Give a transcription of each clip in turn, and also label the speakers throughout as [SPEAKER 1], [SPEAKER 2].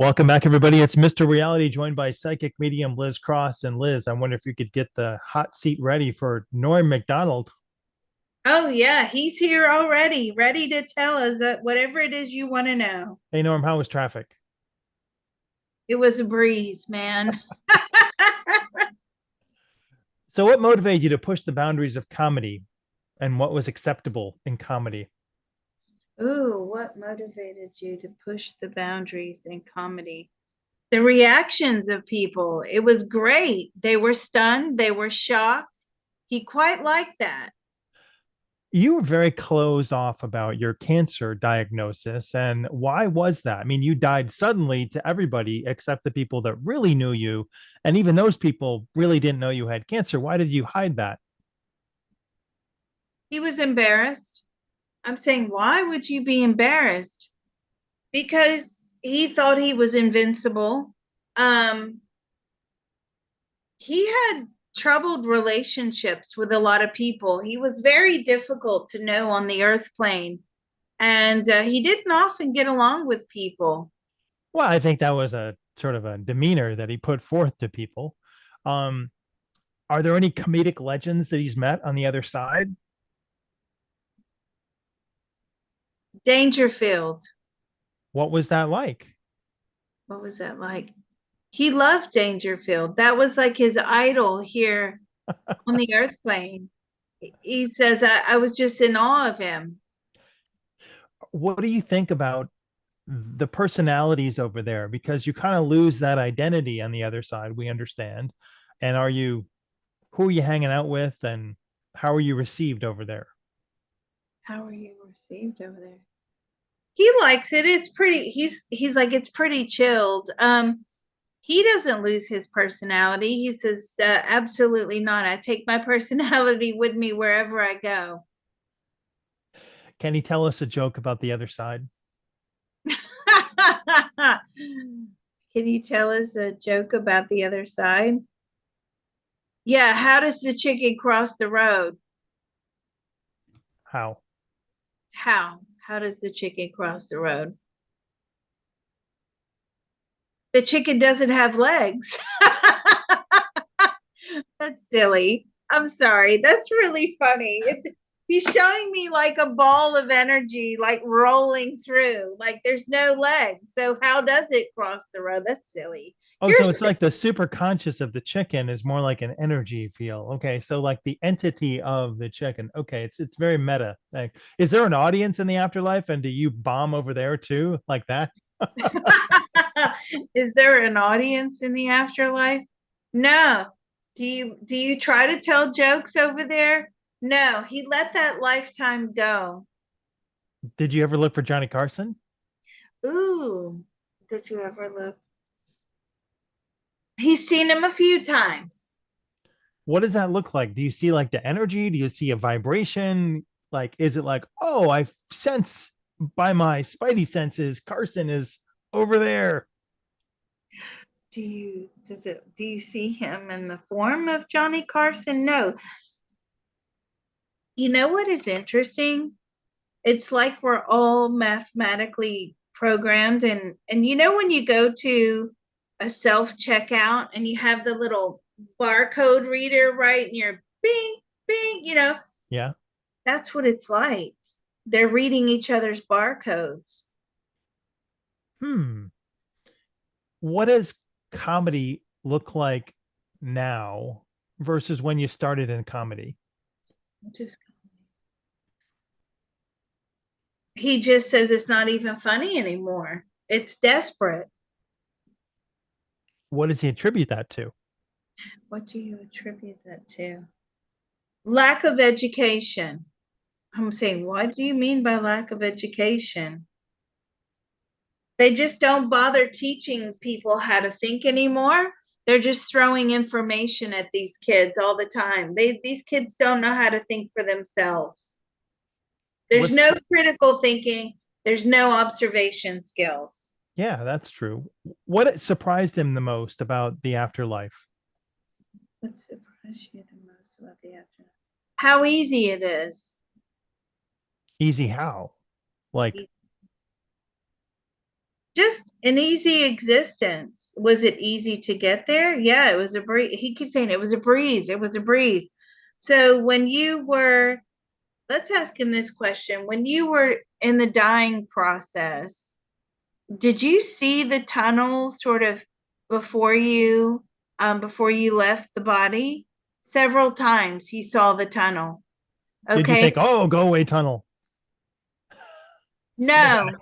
[SPEAKER 1] Welcome back, everybody. It's Mr. Reality, joined by psychic medium Liz Cross. And Liz, I wonder if you could get the hot seat ready for Norm Macdonald.
[SPEAKER 2] Oh, yeah, he's here already, ready to tell us whatever it is you want to know.
[SPEAKER 1] Hey, Norm, how was traffic?
[SPEAKER 2] It was a breeze, man.
[SPEAKER 1] So, what motivated you to push the boundaries of comedy, and what was acceptable in comedy?
[SPEAKER 2] Ooh, what motivated you to push the boundaries in comedy? The reactions of people. It was great. They were stunned, they were shocked. He quite liked that.
[SPEAKER 1] You were very closed off about your cancer diagnosis. And why was that? I mean, you died suddenly to everybody except the people that really knew you. And even those people really didn't know you had cancer. Why did you hide that?
[SPEAKER 2] He was embarrassed. I'm saying, why would you be embarrassed? Because he thought he was invincible. Um, he had troubled relationships with a lot of people. He was very difficult to know on the earth plane, and he didn't often get along with people.
[SPEAKER 1] Well, I think that was a sort of a demeanor that he put forth to people. Um, are there any comedic legends that he's met on the other side?
[SPEAKER 2] Dangerfield.
[SPEAKER 1] What was that like?
[SPEAKER 2] What was that like? He loved Dangerfield. That was like his idol here on the earth plane. He says, I was just in awe of him.
[SPEAKER 1] What do you think about the personalities over there? Because you kind of lose that identity on the other side, we understand. And who are you hanging out with, and how are you received over there?
[SPEAKER 2] How are you received over there? He likes it. It's pretty. He's like, it's pretty chilled. He doesn't lose his personality. He says, absolutely not. I take my personality with me wherever I go.
[SPEAKER 1] Can he tell us a joke about the other side?
[SPEAKER 2] Can you tell us a joke about the other side? Yeah. How does the chicken cross the road?
[SPEAKER 1] How?
[SPEAKER 2] How does the chicken cross the road? The chicken doesn't have legs. That's silly. I'm sorry. That's really funny. He's showing me like a ball of energy, like rolling through. Like there's no legs. So how does it cross the road? That's silly.
[SPEAKER 1] Oh,
[SPEAKER 2] You're
[SPEAKER 1] so it's like the super conscious of the chicken is more like an energy feel. Okay, so like the entity of the chicken. Okay, it's very meta. Like, is there an audience in the afterlife, and do you bomb over there too, like that?
[SPEAKER 2] Is there an audience in the afterlife? No. Do you try to tell jokes over there? No, he let that lifetime go.
[SPEAKER 1] Did you ever look for Johnny Carson?
[SPEAKER 2] Ooh, did you ever look? He's seen him a few times.
[SPEAKER 1] What does that look like? Do you see like the energy? Do you see a vibration? Like, is it like, oh, I sense by my spidey senses, Carson is over there?
[SPEAKER 2] Do you see him in the form of Johnny Carson? No. You know what is interesting? It's like we're all mathematically programmed, and you know when you go to a self checkout and you have the little barcode reader, right? And you're bing bing,
[SPEAKER 1] Yeah.
[SPEAKER 2] that's what it's like. They're reading each other's barcodes.
[SPEAKER 1] Hmm. What does comedy look like now versus when you started in comedy?
[SPEAKER 2] Just He just says it's not even funny anymore. It's desperate.
[SPEAKER 1] What does he attribute that to?
[SPEAKER 2] What do you attribute that to? Lack of education. I'm saying, what do you mean by lack of education? They just don't bother teaching people how to think anymore. They're just throwing information at these kids all the time. These kids don't know how to think for themselves. There's
[SPEAKER 1] What's
[SPEAKER 2] no critical thinking. There's no observation skills.
[SPEAKER 1] Yeah, that's true. What surprised him the most about the afterlife?
[SPEAKER 2] What surprised you the most about the afterlife? How easy it is.
[SPEAKER 1] Easy how? Like,
[SPEAKER 2] Just an easy existence. Was it easy to get there? Yeah, it was a breeze. He keeps saying it was a breeze. It was a breeze. So when you were, let's ask him this question. When you were in the dying process, did you see the tunnel sort of before before you left the body? Several times he saw the tunnel.
[SPEAKER 1] did you
[SPEAKER 2] Okay.
[SPEAKER 1] think, oh, go away, tunnel, stay
[SPEAKER 2] No,
[SPEAKER 1] back?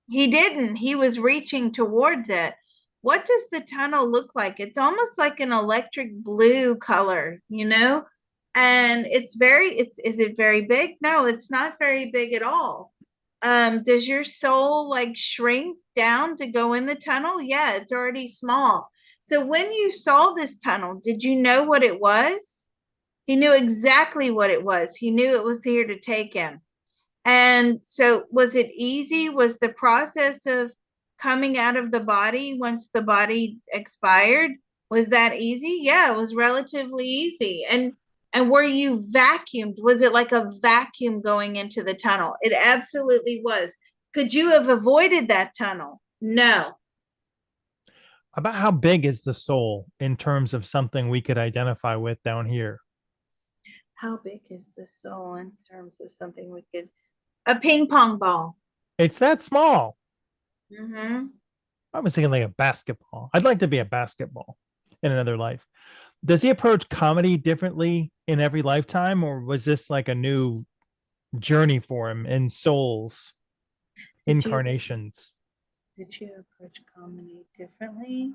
[SPEAKER 2] he didn't. He was reaching towards it. What does the tunnel look like? It's almost like an electric blue color, you know? And it's is it very big? No, it's not very big at all. Does your soul like shrink down to go in the tunnel? Yeah, it's already small. So when you saw this tunnel, did you know what it was? He knew exactly what it was. He knew it was here to take him. And so, was it easy? Was the process of coming out of the body once the body expired, was that easy? Yeah, it was relatively easy. And were you vacuumed? Was it like a vacuum going into the tunnel? It absolutely was. Could you have avoided that tunnel? No.
[SPEAKER 1] About how big is the soul in terms of something we could identify with down here?
[SPEAKER 2] How big is the soul in terms of something we could? A ping pong ball.
[SPEAKER 1] It's that small.
[SPEAKER 2] Mm-hmm.
[SPEAKER 1] I was thinking like a basketball. I'd like to be a basketball in another life. Does he approach comedy differently in every lifetime, or was this like a new journey for him in souls,
[SPEAKER 2] Did you
[SPEAKER 1] incarnations?
[SPEAKER 2] did you approach comedy differently?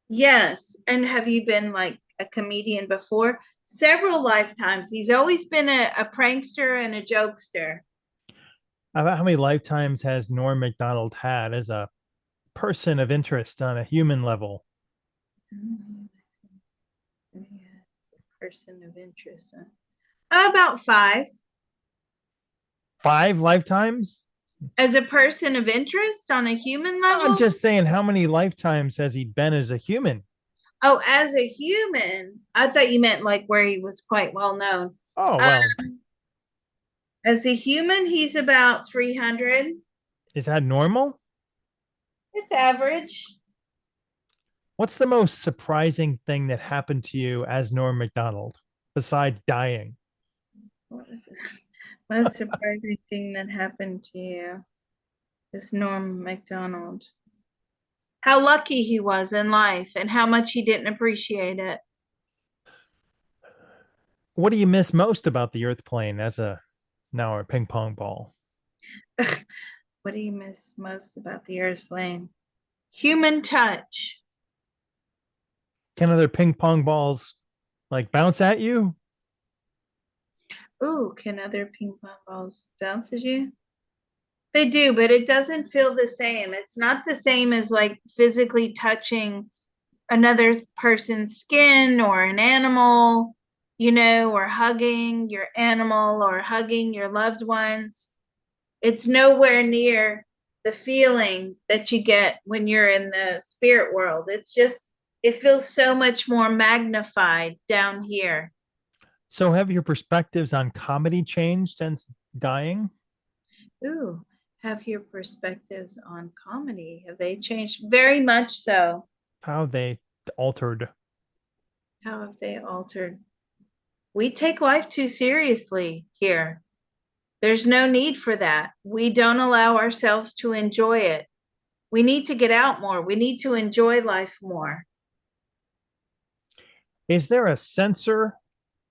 [SPEAKER 2] Yes. And have you been like a comedian before? Several lifetimes. He's always been a prankster and a jokester.
[SPEAKER 1] About how many lifetimes has Norm Macdonald had as a person of interest on a human level?
[SPEAKER 2] Person of interest. About five.
[SPEAKER 1] Five lifetimes?
[SPEAKER 2] As a person of interest on a human
[SPEAKER 1] I'm
[SPEAKER 2] level?
[SPEAKER 1] just saying, how many lifetimes has he been as a human?
[SPEAKER 2] Oh, as a human, I thought you meant like where he was quite well known.
[SPEAKER 1] Oh,
[SPEAKER 2] Uh,
[SPEAKER 1] well,
[SPEAKER 2] as a human, he's about 300.
[SPEAKER 1] is that normal?
[SPEAKER 2] It's average.
[SPEAKER 1] What's the most surprising thing that happened to you as Norm Macdonald besides dying?
[SPEAKER 2] What was the most surprising thing that happened to you? This Norm Macdonald. How lucky he was in life and how much he didn't appreciate it.
[SPEAKER 1] What do you miss most about the Earth plane as a now a ping pong ball?
[SPEAKER 2] What do you miss most about the Earth flame? Human touch.
[SPEAKER 1] Can other ping pong balls like bounce at you?
[SPEAKER 2] Ooh, can other ping pong balls bounce at you? They do, but it doesn't feel the same. It's not the same as like physically touching another person's skin or an animal, or hugging your animal or hugging your loved ones. It's nowhere near the feeling that you get when you're in the spirit world. It feels so much more magnified down here.
[SPEAKER 1] So have your perspectives on comedy changed since dying?
[SPEAKER 2] Ooh, have your perspectives on comedy, have they changed? Very much so.
[SPEAKER 1] How they altered?
[SPEAKER 2] How have they altered? We take life too seriously here. There's no need for that. We don't allow ourselves to enjoy it. We need to get out more. We need to enjoy life more.
[SPEAKER 1] Is there a censor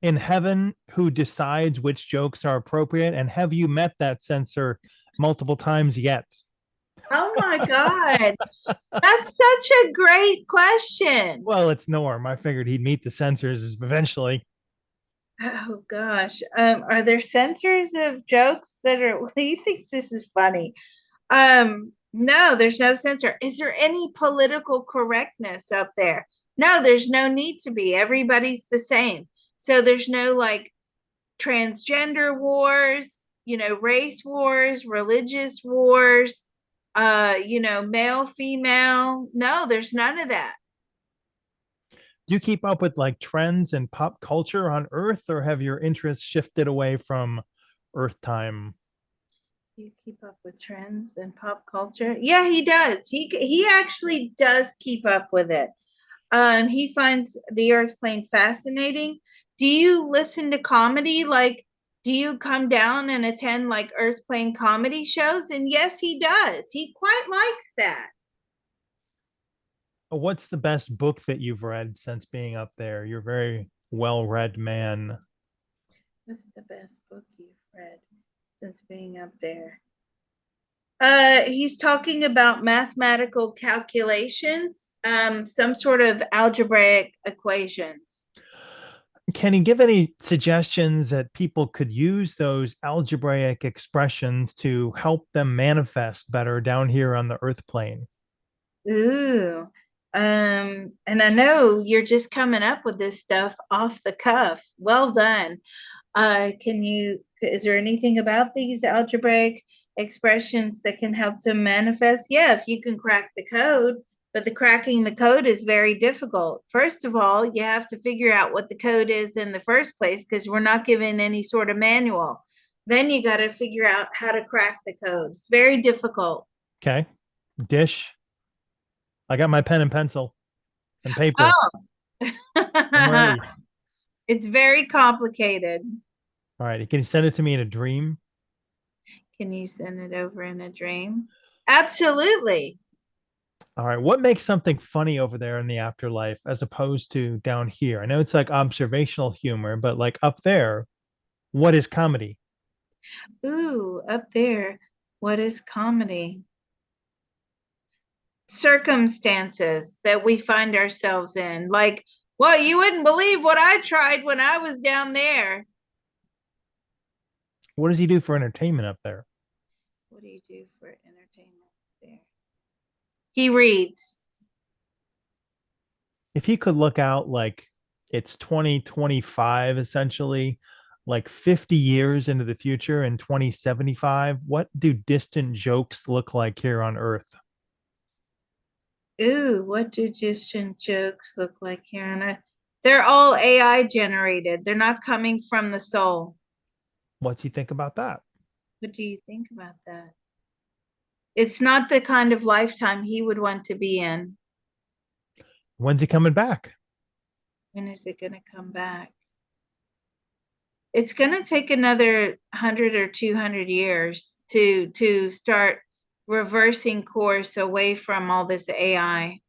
[SPEAKER 1] in heaven who decides which jokes are appropriate? And have you met that censor multiple times yet?
[SPEAKER 2] Oh my God. That's such a great question.
[SPEAKER 1] Well, it's Norm. I figured he'd meet the censors eventually.
[SPEAKER 2] Oh gosh. Are there censors of jokes that are he thinks this is funny? No, there's no censor. Is there any political correctness up there? No, there's no need to be. Everybody's the same. So there's no like transgender wars, race wars, religious wars. Male, female. No, there's none of that.
[SPEAKER 1] Do you keep up with like trends and pop culture on Earth, or have your interests shifted away from Earth time?
[SPEAKER 2] You keep up with trends and pop culture? Yeah, he does. He actually does keep up with it. He finds the Earth plane fascinating. Do you listen to comedy? Like, do you come down and attend like Earth plane comedy shows? And yes, he does. He quite likes that.
[SPEAKER 1] What's the best book that you've read since being up there? You're a very well-read man.
[SPEAKER 2] What's the best book you've read since being up there? He's talking about mathematical calculations, some sort of algebraic equations.
[SPEAKER 1] Can you give any suggestions that people could use those algebraic expressions to help them manifest better down here on the Earth plane?
[SPEAKER 2] Ooh. And I know you're just coming up with this stuff off the cuff. Well done. Is there anything about these algebraic expressions that can help to manifest? Yeah, if you can crack the code, but the cracking the code is very difficult. First of all, you have to figure out what the code is in the first place because we're not given any sort of manual. Then you got to figure out how to crack the code. It's very difficult.
[SPEAKER 1] Okay. Dish. I got my pen and pencil and paper.
[SPEAKER 2] Oh,
[SPEAKER 1] I'm ready.
[SPEAKER 2] it's very complicated.
[SPEAKER 1] All right. Can you send it to me in a dream?
[SPEAKER 2] Can you send it over in a dream? Absolutely.
[SPEAKER 1] All right. What makes something funny over there in the afterlife as opposed to down here? I know it's like observational humor, but like up there, what is comedy?
[SPEAKER 2] Ooh, up there. What is comedy? Circumstances that we find ourselves in. Like, well, you wouldn't believe what I tried when I was down there.
[SPEAKER 1] What does he do for entertainment up there?
[SPEAKER 2] What do you do for entertainment there? He reads.
[SPEAKER 1] If he could look out like it's 2025 essentially, like 50 years into the future in 2075, what do distant jokes look like here on Earth?
[SPEAKER 2] Ooh, what do distant jokes look like here on Earth? They're all AI generated. They're not coming from the soul.
[SPEAKER 1] What's he think about that?
[SPEAKER 2] What do you think about that? It's not the kind of lifetime he would want to be in.
[SPEAKER 1] When's he coming back?
[SPEAKER 2] When is it going to come back? It's going to take another 100 or 200 years to start reversing course away from all this AI.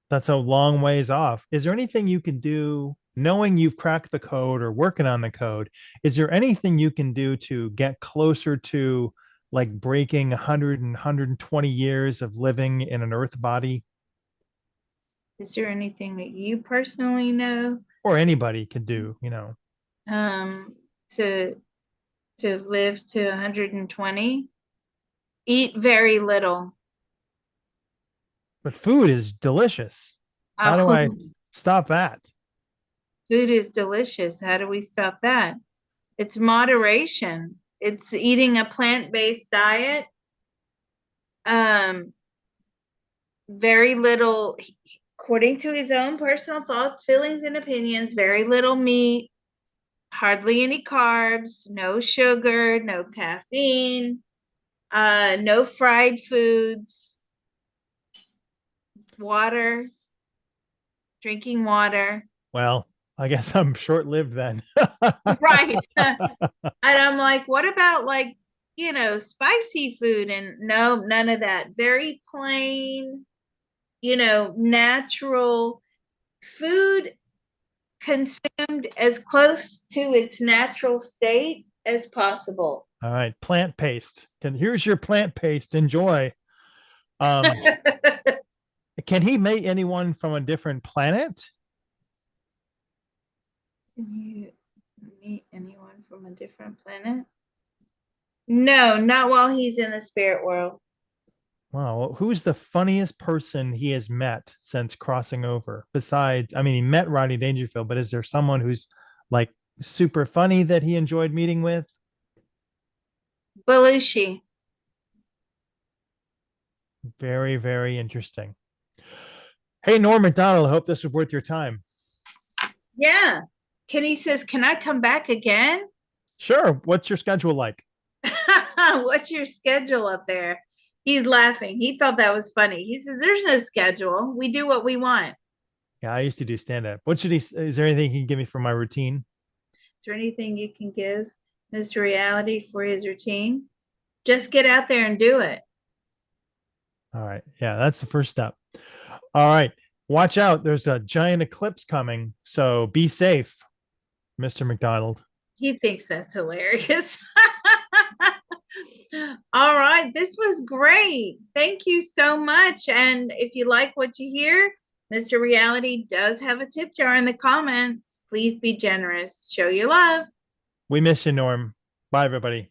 [SPEAKER 1] That's a long ways off. Is there anything you can do, knowing you've cracked the code or working on the code? Is there anything you can do to get closer to like breaking 100 and 120 years of living in an Earth body?
[SPEAKER 2] Is there anything that you personally know,
[SPEAKER 1] Or anybody could do, you know.
[SPEAKER 2] um, to to live to 120? Eat very little.
[SPEAKER 1] But food is delicious. How do
[SPEAKER 2] Oh,
[SPEAKER 1] I stop that?
[SPEAKER 2] food is delicious. How do we stop that? It's moderation. It's eating a plant-based diet. Um, very little, according to his own personal thoughts, feelings, and opinions, very little meat, hardly any carbs, no sugar, no caffeine, no fried foods, water, drinking water.
[SPEAKER 1] Well, I guess I'm short-lived then.
[SPEAKER 2] Right. And I'm like, what about like, spicy food? And no, none of that. Very plain, natural food consumed as close to its natural state as possible.
[SPEAKER 1] All right, plant paste. Here's your plant paste. Enjoy. Um, can he mate anyone from a different planet?
[SPEAKER 2] Can you meet anyone from a different planet? No, not while he's in the spirit world.
[SPEAKER 1] Wow, who's the funniest person he has met since crossing over? Besides, I mean, he met Rodney Dangerfield, but is there someone who's like super funny that he enjoyed meeting with?
[SPEAKER 2] Belushi.
[SPEAKER 1] Very, very interesting. Hey, Norm Macdonald, I hope this was worth your time.
[SPEAKER 2] Yeah. Kenny says, "Can I come back again?"
[SPEAKER 1] Sure. What's your schedule like?
[SPEAKER 2] What's your schedule up there? He's laughing. He thought that was funny. He says, "There's no schedule. We do what we want."
[SPEAKER 1] Yeah, I used to do stand up. What should he, is there anything he can give me for my routine?
[SPEAKER 2] Is there anything you can give Mr. Reality for his routine? Just get out there and do it.
[SPEAKER 1] All right. Yeah, that's the first step. All right. Watch out. There's a giant eclipse coming. So be safe, Mr. McDonald.
[SPEAKER 2] He thinks that's hilarious. All right. This was great. Thank you so much. And if you like what you hear, Mr. Reality does have a tip jar in the comments. Please be generous. Show your love.
[SPEAKER 1] We miss you, Norm. Bye, everybody.